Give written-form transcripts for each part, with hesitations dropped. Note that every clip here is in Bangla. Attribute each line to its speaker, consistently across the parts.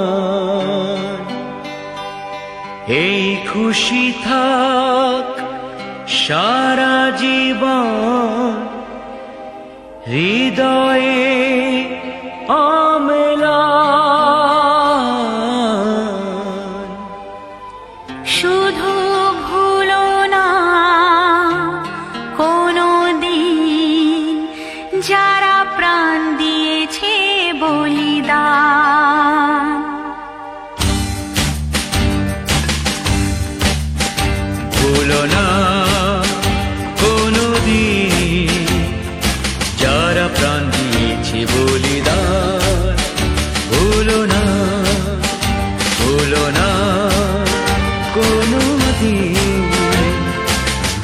Speaker 1: বলিদান। এই খুশি থাক সারা জীবন হৃদয়ে অম্লান।
Speaker 2: শুধু ভুলো না কোনো দিন যারা প্রাণ দিয়েছে বলিদান।
Speaker 1: ভুলো না কোনো দিন যারা প্রাণ দিয়েছে বলিদান। ভুলো না, ভুলো না কোনো দিন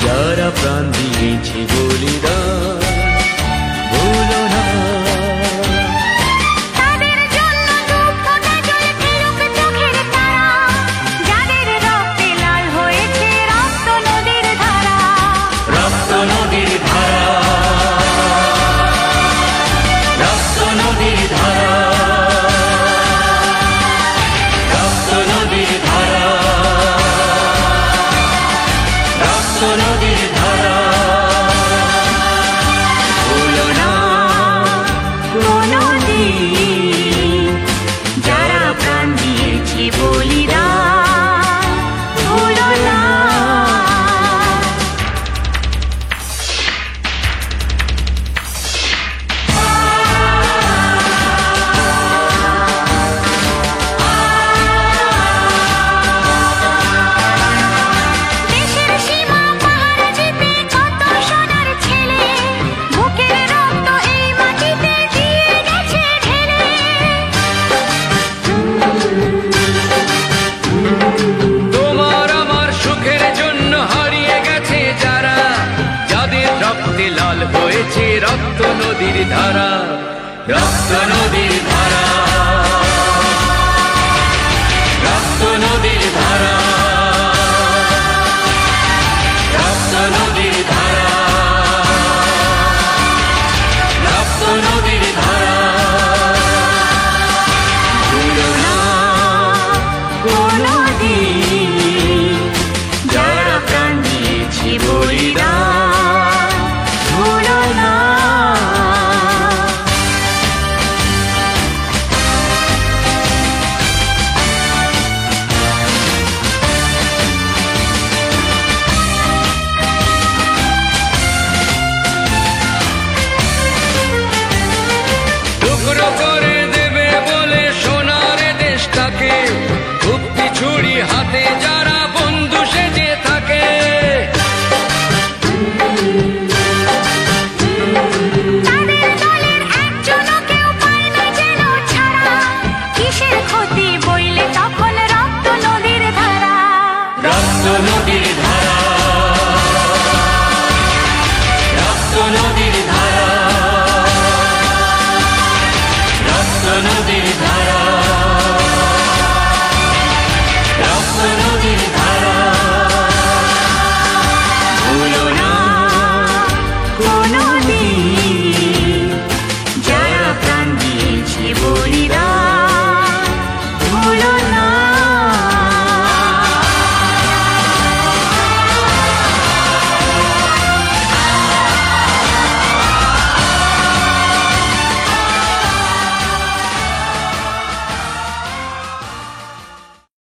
Speaker 1: যারা প্রাণ দিয়েছে বলিদান। ভুলো না।
Speaker 2: তাদের জন্য দু ফোঁটা জল ফেলুক চোখের তারা, যাদের রক্তে লাল হয়েছে রক্ত নদীর ধারা।
Speaker 1: রক্ত নদীর ধারা, রক্ত নদীর ধারা, রক্ত নদীর ধারা, রক্ত নদীর ধারা। ভুলো না
Speaker 2: কোনো দিন যারা প্রাণ দিয়েছে বলিদান। ভুলো না। দেশের সীমা পাহাড় জিতে কত সোনার ছেলে বুকের রক্ত এই মাটিতে দিয়ে গেছে ঢেলে।
Speaker 1: তোমার আমার সুখের জন্য হারিয়ে গেছে যারা, যাদের রক্তে লাল হয়েছে রক্ত নদীর ধারা। রক্ত নদীর ধারা।